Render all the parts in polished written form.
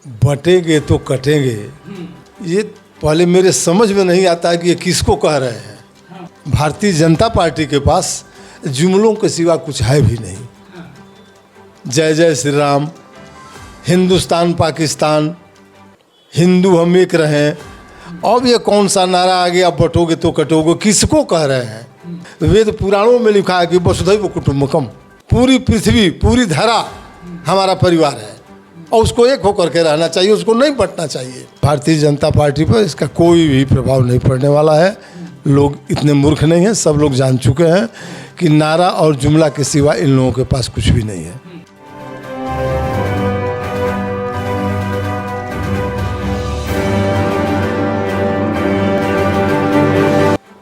बटेंगे तो कटेंगे, ये पहले मेरे समझ में नहीं आता है कि ये किसको कह रहे हैं। भारतीय जनता पार्टी के पास जुमलों के सिवा कुछ है भी नहीं। जय जय श्री राम, हिंदुस्तान पाकिस्तान, हिंदू हम एक रहें, अब ये कौन सा नारा आ गया, बटोगे तो कटोगे, किसको कह रहे हैं? वेद पुराणों में लिखा है कि वसुधैव कुटुंबकम, पूरी पृथ्वी पूरी धरा हमारा परिवार है और उसको एक होकर के रहना चाहिए, उसको नहीं बंटना चाहिए। भारतीय जनता पार्टी पर इसका कोई भी प्रभाव नहीं पड़ने वाला है। लोग इतने मूर्ख नहीं हैं, सब लोग जान चुके हैं कि नारा और जुमला के सिवा इन लोगों के पास कुछ भी नहीं है।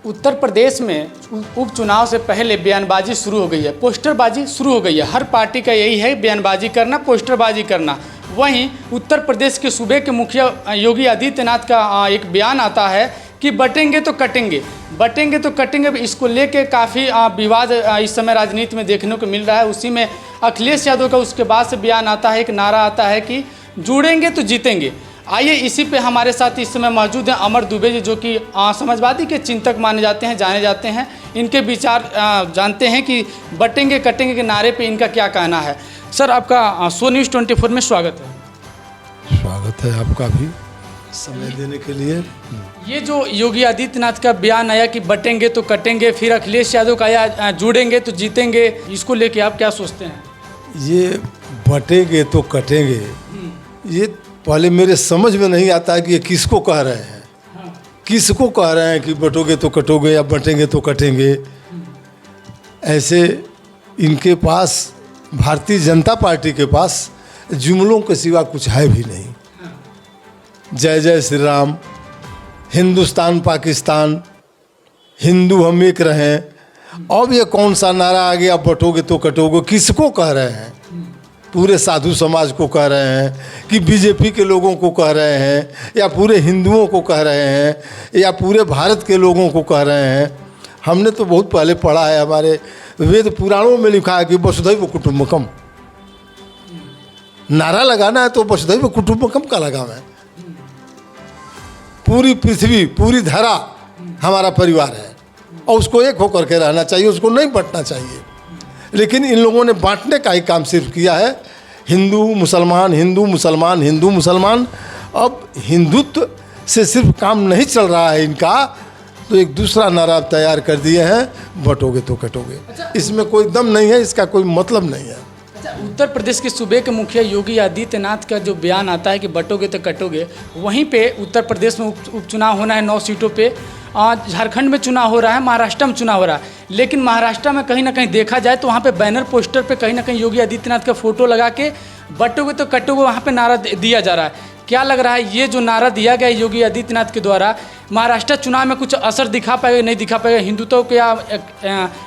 उत्तर प्रदेश में उपचुनाव से पहले बयानबाजी शुरू हो गई है, पोस्टरबाजी शुरू हो गई है। हर पार्टी का यही है, बयानबाजी करना, पोस्टरबाजी करना। वहीं उत्तर प्रदेश के सूबे के मुखिया योगी आदित्यनाथ का एक बयान आता है कि बटेंगे तो कटेंगे, बटेंगे तो कटेंगे। इसको लेके काफ़ी विवाद इस समय राजनीति में देखने को मिल रहा है। उसी में अखिलेश यादव का उसके बाद से बयान आता है, एक नारा आता है कि जुड़ेंगे तो जीतेंगे। आइए इसी पे हमारे साथ इस समय मौजूद हैं अमर दुबे जी, जो कि समाजवादी के चिंतक माने जाते हैं, जाने जाते हैं। इनके विचार जानते हैं कि बटेंगे कटेंगे के नारे पे इनका क्या कहना है। सर, आपका शो न्यूज़ 24 में स्वागत है। स्वागत है आपका भी, समय देने के लिए। ये जो योगी आदित्यनाथ का बयान आया कि बटेंगे तो कटेंगे, फिर अखिलेश यादव का आया जुड़ेंगे तो जीतेंगे, इसको लेके आप क्या सोचते हैं? ये बटेंगे तो कटेंगे, ये पहले मेरे समझ में नहीं आता है कि ये किसको कह रहे हैं। किसको कह रहे हैं कि बटोगे तो कटोगे या बटेंगे तो कटेंगे। ऐसे इनके पास, भारतीय जनता पार्टी के पास जुमलों के सिवा कुछ है भी नहीं। जय जय श्री राम, हिंदुस्तान पाकिस्तान, हिंदू हम एक रहें, अब ये कौन सा नारा आ गया, बटोगे तो कटोगे, किसको कह रहे हैं? पूरे साधु समाज को कह रहे हैं कि बीजेपी के लोगों को कह रहे हैं, या पूरे हिंदुओं को कह रहे हैं, या पूरे भारत के लोगों को कह रहे हैं? हमने तो बहुत पहले पढ़ा है, हमारे वेद पुराणों में लिखा है कि वसुधैव कुटुंबकम। नारा लगाना है तो वसुधैव कुटुंबकम का लगाना है। पूरी पृथ्वी पूरी धरा हमारा परिवार है और उसको एक होकर के रहना चाहिए, उसको नहीं बंटना चाहिए। लेकिन इन लोगों ने बांटने का ही काम सिर्फ किया है। हिंदू मुसलमान, हिंदू मुसलमान, हिंदू मुसलमान। अब हिंदुत्व से सिर्फ काम नहीं चल रहा है इनका, तो एक दूसरा नारा तैयार कर दिए हैं, बटोगे तो कटोगे। इसमें कोई दम नहीं है, इसका कोई मतलब नहीं है। अच्छा, उत्तर प्रदेश के सूबे के मुखिया योगी आदित्यनाथ का जो बयान आता है कि बटोगे तो कटोगे, वहीं पे उत्तर प्रदेश में उपचुनाव होना है 9 सीटों पे। झारखंड में चुनाव हो रहा है, महाराष्ट्र में चुनाव हो रहा है, लेकिन महाराष्ट्र में कहीं ना कहीं देखा जाए तो वहाँ पे बैनर पोस्टर पे कहीं ना कहीं योगी आदित्यनाथ का फोटो लगा के बटोगे तो कटोगे वहाँ पे नारा दिया जा रहा है। क्या लग रहा है ये जो नारा दिया गया योगी आदित्यनाथ के द्वारा, महाराष्ट्र चुनाव में कुछ असर दिखा पाएगा, नहीं दिखा पाएगा? हिंदुत्व को या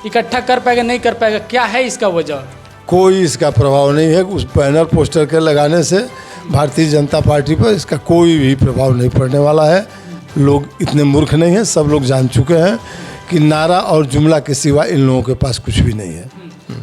इकट्ठा कर पाएगा, नहीं कर पाएगा? क्या है इसका वजह? कोई इसका प्रभाव नहीं है। उस बैनर पोस्टर के लगाने से भारतीय जनता पार्टी पर इसका कोई भी प्रभाव नहीं पड़ने वाला है। लोग इतने मूर्ख नहीं हैं, सब लोग जान चुके हैं कि नारा और जुमला के सिवा इन लोगों के पास कुछ भी नहीं है।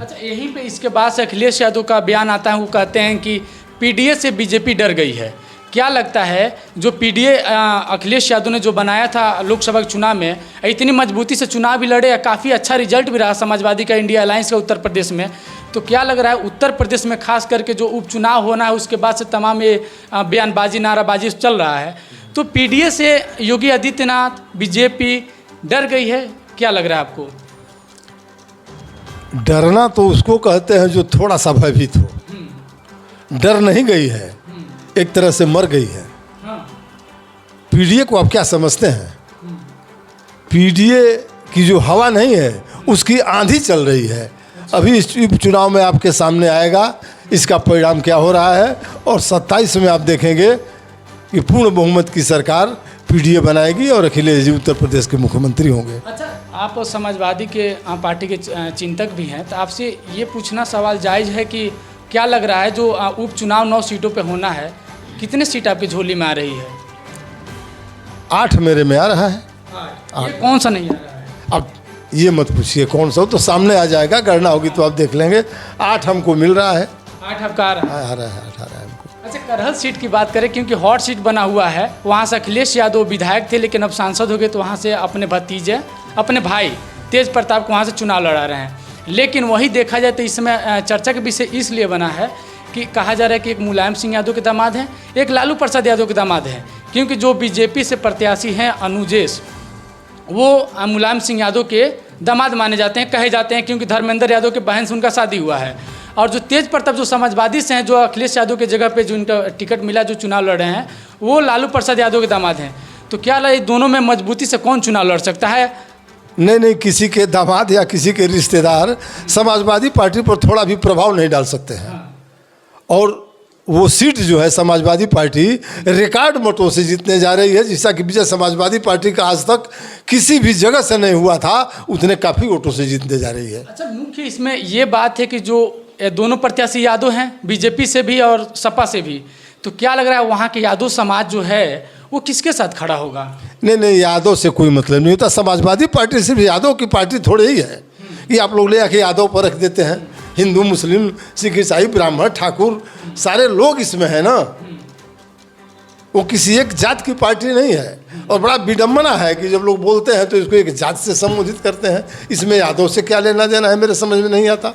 अच्छा, यहीं पे इसके बाद से अखिलेश यादव का बयान आता है, वो कहते हैं कि पीडीए से बीजेपी डर गई है। क्या लगता है जो पीडीए अखिलेश यादव ने जो बनाया था लोकसभा के चुनाव में, इतनी मजबूती से चुनाव भी लड़े, काफ़ी अच्छा रिजल्ट भी रहा समाजवादी का, इंडिया अलायंस का उत्तर प्रदेश में, तो क्या लग रहा है उत्तर प्रदेश में खास करके जो उपचुनाव होना है उसके बाद से तमाम ये बयानबाजी नाराबाजी चल रहा है, तो पीडीए से योगी आदित्यनाथ बीजेपी डर गई है? क्या लग रहा है आपको? डरना तो उसको कहते हैं जो थोड़ा सा भयभीत हो। डर नहीं गई है, एक तरह से मर गई है। पीडीए को आप क्या समझते हैं? पीडीए की जो हवा नहीं है उसकी आंधी चल रही है। अभी इस चुनाव में आपके सामने आएगा इसका परिणाम क्या हो रहा है, और 27 में आप देखेंगे कि पूर्ण बहुमत की सरकार पीडीए बनाएगी और अखिलेश जी उत्तर प्रदेश के मुख्यमंत्री होंगे। अच्छा, आप समाजवादी के पार्टी के चिंतक भी हैं, तो आपसे ये पूछना सवाल जायज़ है कि क्या लग रहा है जो उपचुनाव 9 सीटों पे होना है, कितने सीट आपकी झोली में आ रही है? 8 मेरे में आ रहा है। 8 कौन सा नहीं आ रहा है? अब ये मत पूछिए कौन सा हो, तो सामने आ जाएगा, गणना होगी तो आप देख लेंगे। 8 हमको मिल रहा है। 8 आपका आ रहा है? आ रहा है, 8 आ रहा है हमको। अच्छा, करहल सीट की बात करें, क्योंकि हॉट सीट बना हुआ है, वहाँ से अखिलेश यादव विधायक थे लेकिन अब सांसद हो गए, तो वहाँ से अपने भतीजे, अपने भाई तेज प्रताप को वहाँ से चुनाव लड़ा रहे हैं। लेकिन वही देखा जाए तो इस समय चर्चा का विषय इसलिए बना है कि कहा जा रहा है कि एक मुलायम सिंह यादव के दामाद हैं, एक लालू प्रसाद यादव के दामाद हैं, क्योंकि जो बीजेपी से प्रत्याशी हैं अनुजेश, वो मुलायम सिंह यादव के दामाद माने जाते हैं, कहे जाते हैं, क्योंकि धर्मेंद्र यादव के बहन से उनका शादी हुआ है। और जो तेज प्रताप जो समाजवादी से हैं, जो अखिलेश यादव के जगह पे जो उनका टिकट मिला, जो चुनाव लड़ रहे हैं, वो लालू प्रसाद यादव के दामाद हैं। तो क्या लगे दोनों में मजबूती से कौन चुनाव लड़ सकता है? नहीं, किसी के दामाद या किसी के रिश्तेदार समाजवादी पार्टी पर थोड़ा भी प्रभाव नहीं डाल सकते हैं। और वो सीट जो है समाजवादी पार्टी रिकॉर्ड मतों से जीतने जा रही है, जैसा कि विजय समाजवादी पार्टी का आज तक किसी भी जगह से नहीं हुआ था, उतने काफ़ी वोटों से जीतने जा रही है। अच्छा, मुख्य इसमें ये बात है कि जो दोनों प्रत्याशी यादव हैं, बीजेपी से भी और सपा से भी, तो क्या लग रहा है वहाँ के यादव समाज जो है वो किसके साथ खड़ा होगा? नहीं, यादव से कोई मतलब नहीं होता। समाजवादी पार्टी सिर्फ यादव की पार्टी थोड़ी ही है। ये आप लोग ले आके यादव पर रख देते हैं। हिंदू, मुस्लिम, सिख, ईसाई, ब्राह्मण, ठाकुर, सारे लोग इसमें हैं ना। वो किसी एक जात की पार्टी नहीं है। और बड़ा विडम्बना है कि जब लोग बोलते हैं तो इसको एक जात से संबोधित करते हैं। इसमें यादव से क्या लेना देना है, मेरे समझ में नहीं आता।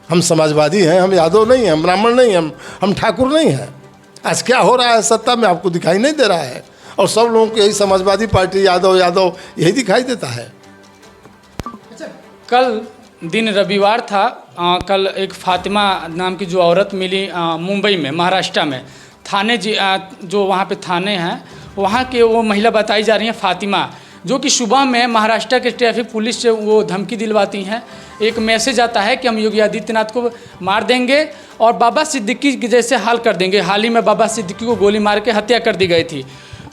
हम समाजवादी हैं, हम यादव नहीं हैं, हम ब्राह्मण नहीं हैं, हम ठाकुर नहीं हैं। आज क्या हो रहा है सत्ता में आपको दिखाई नहीं दे रहा है, और सब लोगों को यही समाजवादी पार्टी यादव यही दिखाई देता है। अच्छा, कल दिन रविवार था, कल एक फातिमा नाम की जो औरत मिली मुंबई में, महाराष्ट्र में, थाने जो वहाँ पे थाने हैं, वहाँ के वो महिला बताई जा रही हैं फातिमा, जो कि सुबह में महाराष्ट्र के ट्रैफिक पुलिस से वो धमकी दिलवाती हैं। एक मैसेज आता है कि हम योगी आदित्यनाथ को मार देंगे और बाबा सिद्दीकी के जैसे हाल कर देंगे। हाल ही में बाबा सिद्दीकी को गोली मार के हत्या कर दी गई थी।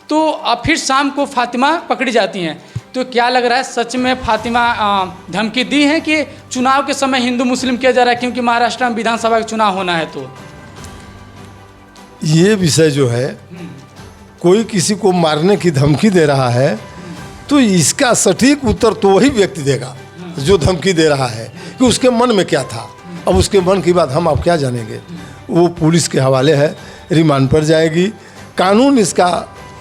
तो अब फिर शाम को फातिमा पकड़ी जाती हैं। तो क्या लग रहा है, सच में फातिमा धमकी दी है कि चुनाव के समय हिंदू मुस्लिम किया जा रहा है, क्योंकि महाराष्ट्र में विधानसभा का चुनाव होना है? तो ये विषय जो है, कोई किसी को मारने की धमकी दे रहा है तो इसका सटीक उत्तर तो वही व्यक्ति देगा जो धमकी दे रहा है कि उसके मन में क्या था। अब उसके मन की बात हम आप क्या जानेंगे? वो पुलिस के हवाले है, रिमांड पर जाएगी, कानून इसका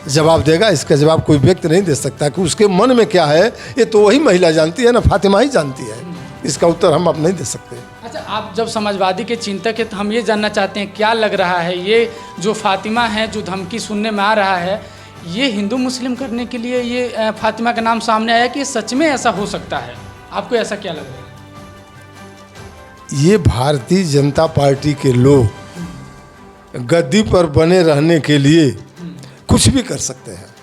जवाब देगा। इसका जवाब कोई व्यक्ति नहीं दे सकता कि उसके मन में क्या है। ये तो वही महिला जानती है ना, फातिमा ही जानती है। इसका उत्तर हम आप नहीं दे सकते। अच्छा, आप जब समाजवादी के चिंतक हैं तो हम ये जानना चाहते हैं, क्या लग रहा है ये जो फातिमा है, जो धमकी सुनने में आ रहा है, ये हिंदू मुस्लिम करने के लिए ये फातिमा का नाम सामने आया कि सच में ऐसा हो सकता है? आपको ऐसा क्या लग रहा है? ये भारतीय जनता पार्टी के लोग गद्दी पर बने रहने के लिए कुछ भी कर सकते हैं।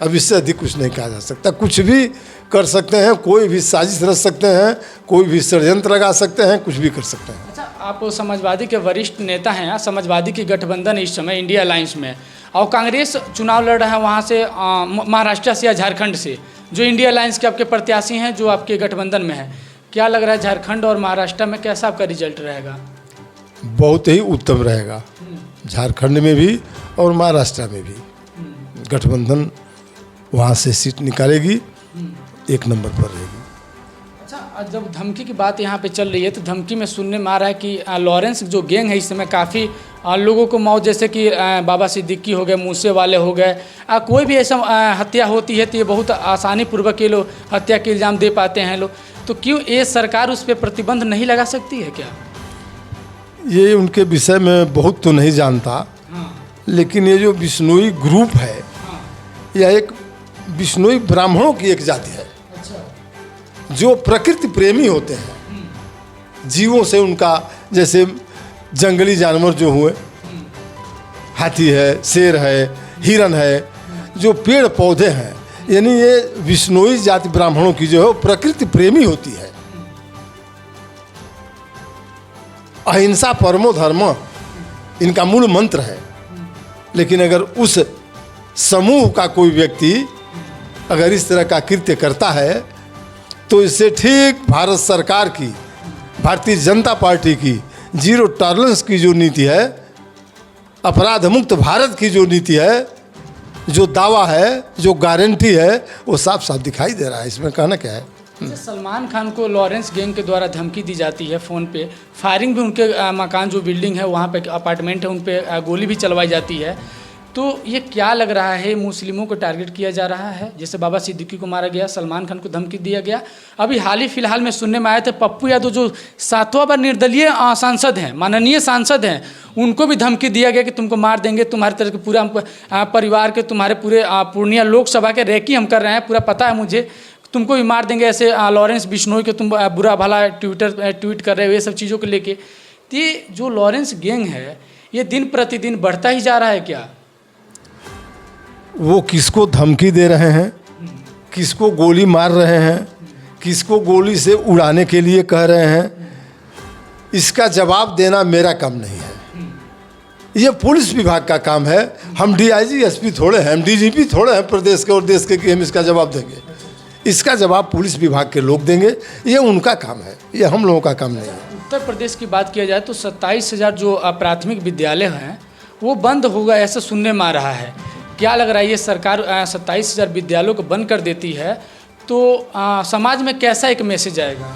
अब इससे अधिक कुछ नहीं कहा जा सकता। कुछ भी कर सकते हैं, कोई भी साजिश रच सकते हैं, कोई भी षड्यंत्र लगा सकते हैं, कुछ भी कर सकते हैं। अच्छा, आप समाजवादी के वरिष्ठ नेता हैं, समाजवादी की गठबंधन इस समय इंडिया अलायंस में, और कांग्रेस चुनाव लड़ रहा है वहाँ से, महाराष्ट्र से या झारखंड से, जो इंडिया अलायंस के आपके प्रत्याशी हैं, जो आपके गठबंधन में है। क्या लग रहा है झारखंड और महाराष्ट्र में कैसा आपका रिजल्ट रहेगा? बहुत ही उत्तम रहेगा। झारखंड में भी और महाराष्ट्र में भी गठबंधन वहाँ से सीट निकालेगी, एक नंबर पर रहेगी। अच्छा, जब धमकी की बात यहाँ पे चल रही है तो धमकी में सुनने में आ रहा है कि लॉरेंस जो गैंग है इस समय काफ़ी लोगों को मौत, जैसे कि बाबा सिद्दीकी हो गए, मूसे वाले हो गए, कोई भी ऐसा हत्या होती है तो ये बहुत आसानी पूर्वक ये लोग हत्या के इल्ज़ाम दे पाते हैं लोग। तो क्यों ये सरकार उस पर प्रतिबंध नहीं लगा सकती है क्या? ये उनके विषय में बहुत तो नहीं जानता, लेकिन ये जो बिश्नोई ग्रुप है, यह एक बिश्नोई ब्राह्मणों की एक जाति है। अच्छा। जो प्रकृति प्रेमी होते हैं, जीवों से उनका, जैसे जंगली जानवर जो हुए, हाथी है, शेर है, हिरन है, जो पेड़ पौधे हैं, यानी ये बिश्नोई जाति ब्राह्मणों की जो है वो प्रकृति प्रेमी होती है। अहिंसा परमो धर्म इनका मूल मंत्र है। लेकिन अगर उस समूह का कोई व्यक्ति अगर इस तरह का कृत्य करता है तो इससे ठीक भारत सरकार की, भारतीय जनता पार्टी की जीरो टॉलरेंस की जो नीति है, अपराध मुक्त भारत की जो नीति है, जो दावा है, जो गारंटी है, वो साफ साफ दिखाई दे रहा है। इसमें कहना क्या है? अच्छा, सलमान खान को लॉरेंस गैंग के द्वारा धमकी दी जाती है फ़ोन पे, फायरिंग भी उनके मकान जो बिल्डिंग है वहाँ पे अपार्टमेंट है उन पे गोली भी चलवाई जाती है। तो ये क्या लग रहा है, मुस्लिमों को टारगेट किया जा रहा है? जैसे बाबा सिद्दीकी को मारा गया, सलमान खान को धमकी दिया गया। अभी हाल ही फिलहाल में सुनने में आए थे पप्पू यादव जो 7वां बार निर्दलीय सांसद हैं, माननीय सांसद हैं, उनको भी धमकी दिया गया कि तुमको मार देंगे, तुम्हारे तरह के पूरा परिवार के, तुम्हारे पूरे पूर्णिया लोकसभा के रैकी हम कर रहे हैं, पूरा पता है मुझे, तुमको भी मार देंगे। ऐसे लॉरेंस बिश्नोई के तुम बुरा भला ट्वीट कर रहे हो, ये सब चीज़ों को लेके। तो ये जो लॉरेंस गैंग है ये दिन प्रतिदिन बढ़ता ही जा रहा है क्या? वो किसको धमकी दे रहे हैं, किसको गोली मार रहे हैं, किसको गोली से उड़ाने के लिए कह रहे हैं, इसका जवाब देना मेरा काम नहीं है। ये पुलिस विभाग का काम है। हम डीआईजी एसपी थोड़े हैं, हम डीजीपी थोड़े हैं प्रदेश के और देश के कि हम इसका जवाब देंगे। इसका जवाब पुलिस विभाग के लोग देंगे, ये उनका काम है, ये हम लोगों का काम नहीं है। उत्तर प्रदेश की बात किया जाए तो 27,000 जो प्राथमिक विद्यालय हैं वो बंद होगा ऐसा सुनने में आ रहा है। क्या लग रहा है ये सरकार 27,000 विद्यालयों को बंद कर देती है तो समाज में कैसा एक मैसेज आएगा?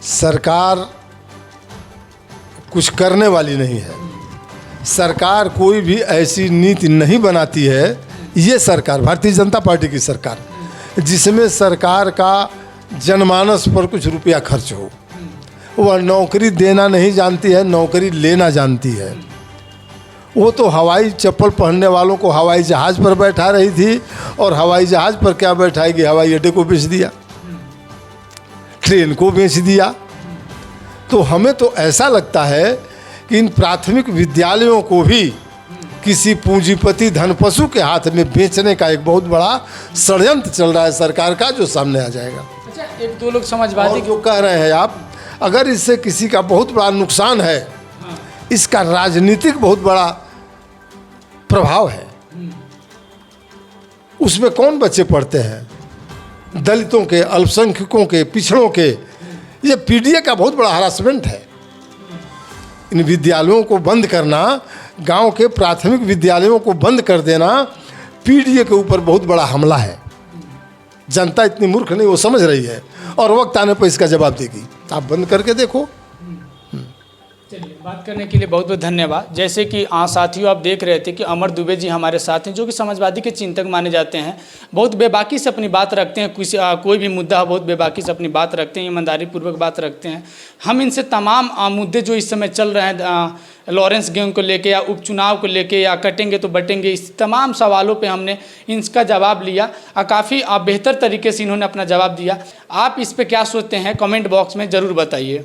सरकार कुछ करने वाली नहीं है। सरकार कोई भी ऐसी नीति नहीं बनाती है, ये सरकार भारतीय जनता पार्टी की सरकार, जिसमें सरकार का जनमानस पर कुछ रुपया खर्च हो। वह नौकरी देना नहीं जानती है, नौकरी लेना जानती है। वो तो हवाई चप्पल पहनने वालों को हवाई जहाज़ पर बैठा रही थी, और हवाई जहाज़ पर क्या बैठाएगी, हवाई अड्डे को बेच दिया, ट्रेन को बेच दिया। तो हमें तो ऐसा लगता है कि इन प्राथमिक विद्यालयों को भी किसी पूंजीपति धनपशु के हाथ में बेचने का एक बहुत बड़ा षड्यंत्र चल रहा है सरकार का, जो सामने आ जाएगा। अच्छा, एक दो लोग समाजवादी जो कह रहे हैं आप, अगर इससे किसी का बहुत बड़ा नुकसान है, इसका राजनीतिक बहुत बड़ा प्रभाव है। उसमें कौन बच्चे पढ़ते हैं? दलितों के, अल्पसंख्यकों के, पिछड़ों के। ये पीडीए का बहुत बड़ा हरासमेंट है। इन विद्यालयों को बंद करना, गांव के प्राथमिक विद्यालयों को बंद कर देना, पीडीए के ऊपर बहुत बड़ा हमला है। जनता इतनी मूर्ख नहीं, वो समझ रही है, और वक्त आने पर इसका जवाब देगी। आप बंद करके देखो। चलिए, बात करने के लिए बहुत बहुत धन्यवाद। जैसे कि साथियों आप देख रहे थे कि अमर दुबे जी हमारे साथ हैं, जो कि समाजवादी के चिंतक माने जाते हैं। बहुत बेबाकी से अपनी बात रखते हैं, कोई भी मुद्दा बहुत बेबाकी से अपनी बात रखते हैं, ईमानदारी पूर्वक बात रखते हैं। हम इनसे तमाम मुद्दे जो इस समय चल रहे हैं, लॉरेंस गैंग को लेके या उपचुनाव को लेके या कटेंगे तो बटेंगे, इस तमाम सवालों पे हमने इनका जवाब लिया और काफ़ी बेहतर तरीके से इन्होंने अपना जवाब दिया। आप इस पे क्या सोचते हैं कमेंट बॉक्स में ज़रूर बताइए।